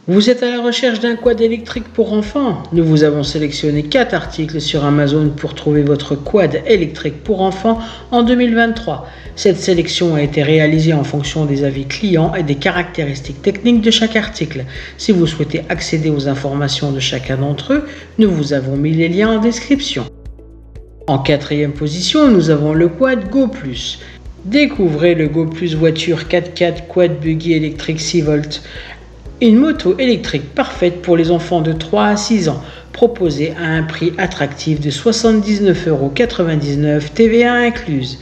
Vous êtes à la recherche d'un quad électrique pour enfants? Nous vous avons sélectionné 4 articles sur Amazon pour trouver votre quad électrique pour enfants en 2023. Cette sélection a été réalisée en fonction des avis clients et des caractéristiques techniques de chaque article. Si vous souhaitez accéder aux informations de chacun d'entre eux, nous vous avons mis les liens en description. En 4e position, nous avons le quad Go Plus. Découvrez le Go Plus voiture 4x4 quad buggy électrique 6 volts. Une moto électrique parfaite pour les enfants de 3 à 6 ans, proposée à un prix attractif de 79,99 € TVA incluse.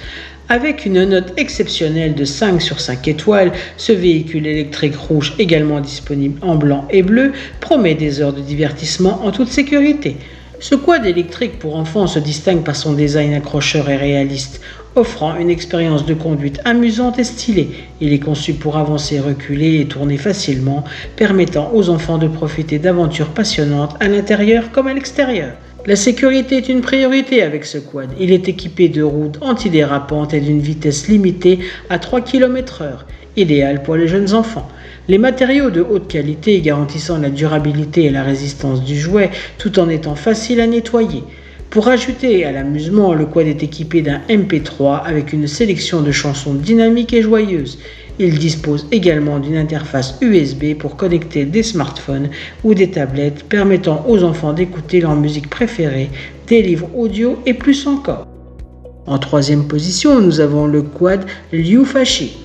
Avec une note exceptionnelle de 5 sur 5 étoiles, ce véhicule électrique rouge également disponible en blanc et bleu promet des heures de divertissement en toute sécurité. Ce quad électrique pour enfants se distingue par son design accrocheur et réaliste, offrant une expérience de conduite amusante et stylée. Il est conçu pour avancer, reculer et tourner facilement, permettant aux enfants de profiter d'aventures passionnantes à l'intérieur comme à l'extérieur. La sécurité est une priorité avec ce quad. Il est équipé de roues antidérapantes et d'une vitesse limitée à 3 km/h, idéal pour les jeunes enfants. Les matériaux de haute qualité garantissant la durabilité et la résistance du jouet tout en étant facile à nettoyer. Pour ajouter à l'amusement, le quad est équipé d'un MP3 avec une sélection de chansons dynamiques et joyeuses. Il dispose également d'une interface USB pour connecter des smartphones ou des tablettes permettant aux enfants d'écouter leur musique préférée, des livres audio et plus encore. En 3e position, nous avons le quad Liufashi.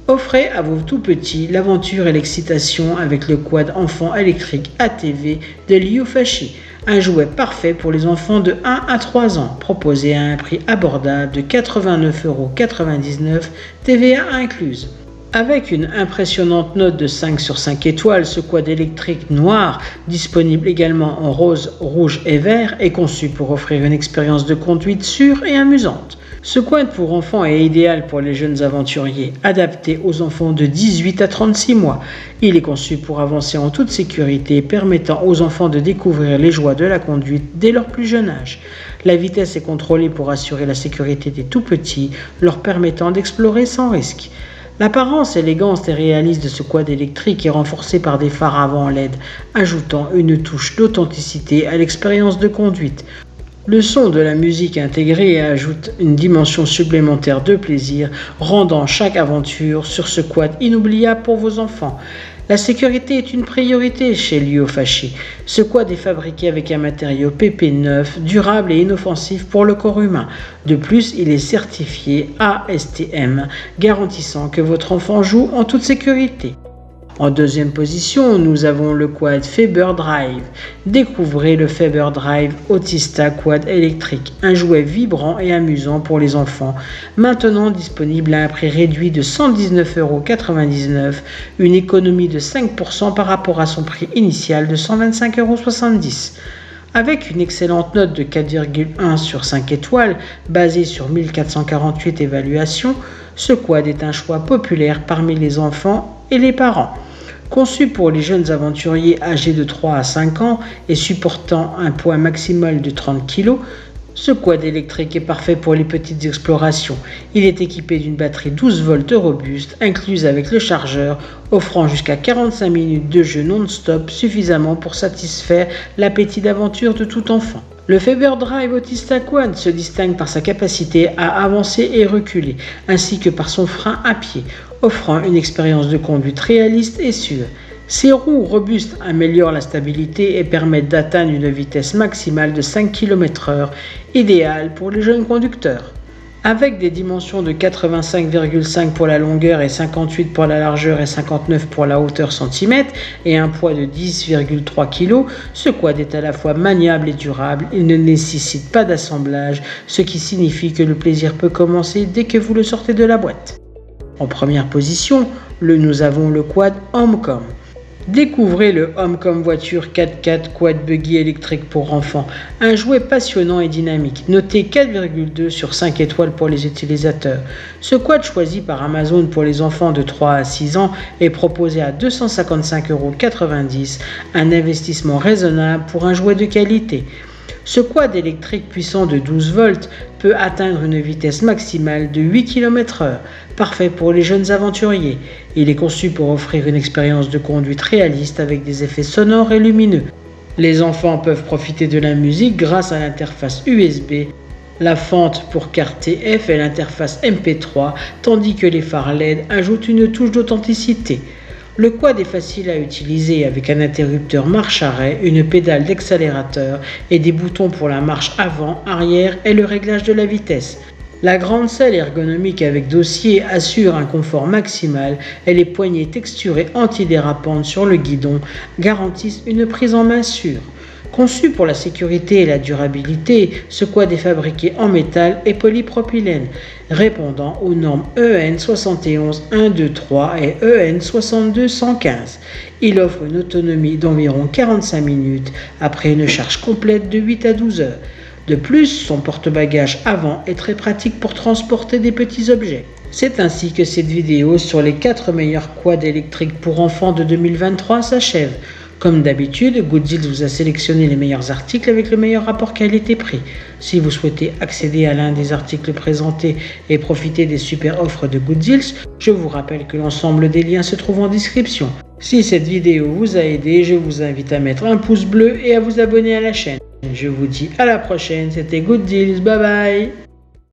Offrez à vos tout-petits l'aventure et l'excitation avec le quad enfant électrique ATV de Liufashi, un jouet parfait pour les enfants de 1 à 3 ans, proposé à un prix abordable de 89,99 € TVA incluse. Avec une impressionnante note de 5 sur 5 étoiles, ce quad électrique noir, disponible également en rose, rouge et vert, est conçu pour offrir une expérience de conduite sûre et amusante. Ce quad pour enfants est idéal pour les jeunes aventuriers, adapté aux enfants de 18 à 36 mois. Il est conçu pour avancer en toute sécurité, permettant aux enfants de découvrir les joies de la conduite dès leur plus jeune âge. La vitesse est contrôlée pour assurer la sécurité des tout-petits, leur permettant d'explorer sans risque. L'apparence élégante et réaliste de ce quad électrique est renforcée par des phares avant LED, ajoutant une touche d'authenticité à l'expérience de conduite. Le son de la musique intégrée ajoute une dimension supplémentaire de plaisir, rendant chaque aventure sur ce quad inoubliable pour vos enfants. La sécurité est une priorité chez Liufashi. Ce quad est fabriqué avec un matériau PP9, durable et inoffensif pour le corps humain. De plus, il est certifié ASTM, garantissant que votre enfant joue en toute sécurité. En 2e position, nous avons le quad Faber Drive. Découvrez le Faber Drive Autista Quad électrique, un jouet vibrant et amusant pour les enfants, maintenant disponible à un prix réduit de 119,99 €, une économie de 5% par rapport à son prix initial de 125,70 €. Avec une excellente note de 4,1 sur 5 étoiles, basée sur 1448 évaluations, ce quad est un choix populaire parmi les enfants et les parents. Conçu pour les jeunes aventuriers âgés de 3 à 5 ans et supportant un poids maximal de 30 kg, ce quad électrique est parfait pour les petites explorations. Il est équipé d'une batterie 12 volts robuste, incluse avec le chargeur, offrant jusqu'à 45 minutes de jeu non-stop, suffisamment pour satisfaire l'appétit d'aventure de tout enfant. Le Faber Drive Autista Quad se distingue par sa capacité à avancer et reculer, ainsi que par son frein à pied, offrant une expérience de conduite réaliste et sûre. Ses roues robustes améliorent la stabilité et permettent d'atteindre une vitesse maximale de 5 km/h, idéale pour les jeunes conducteurs. Avec des dimensions de 85,5 pour la longueur et 58 pour la largeur et 59 pour la hauteur cm et un poids de 10,3 kg, ce quad est à la fois maniable et durable. Il ne nécessite pas d'assemblage, ce qui signifie que le plaisir peut commencer dès que vous le sortez de la boîte. En 1re position, nous avons le quad Homecom. Découvrez le Homecom voiture 4x4 quad buggy électrique pour enfants, un jouet passionnant et dynamique, noté 4,2 sur 5 étoiles pour les utilisateurs. Ce quad choisi par Amazon pour les enfants de 3 à 6 ans est proposé à 255,90 €, un investissement raisonnable pour un jouet de qualité. Ce quad électrique puissant de 12 volts peut atteindre une vitesse maximale de 8 km/h, parfait pour les jeunes aventuriers. Il est conçu pour offrir une expérience de conduite réaliste avec des effets sonores et lumineux. Les enfants peuvent profiter de la musique grâce à l'interface USB, la fente pour carte TF et l'interface MP3, tandis que les phares LED ajoutent une touche d'authenticité. Le quad est facile à utiliser avec un interrupteur marche-arrêt, une pédale d'accélérateur et des boutons pour la marche avant, arrière et le réglage de la vitesse. La grande selle ergonomique avec dossier assure un confort maximal et les poignées texturées antidérapantes sur le guidon garantissent une prise en main sûre. Conçu pour la sécurité et la durabilité, ce quad est fabriqué en métal et polypropylène, répondant aux normes EN 71123 et EN 62115. Il offre une autonomie d'environ 45 minutes après une charge complète de 8 à 12 heures. De plus, son porte-bagages avant est très pratique pour transporter des petits objets. C'est ainsi que cette vidéo sur les 4 meilleurs quads électriques pour enfants de 2023 s'achève. Comme d'habitude, Gooddeals vous a sélectionné les meilleurs articles avec le meilleur rapport qualité-prix. Si vous souhaitez accéder à l'un des articles présentés et profiter des super offres de Gooddeals, je vous rappelle que l'ensemble des liens se trouve en description. Si cette vidéo vous a aidé, je vous invite à mettre un pouce bleu et à vous abonner à la chaîne. Je vous dis à la prochaine, c'était Gooddeals, bye bye.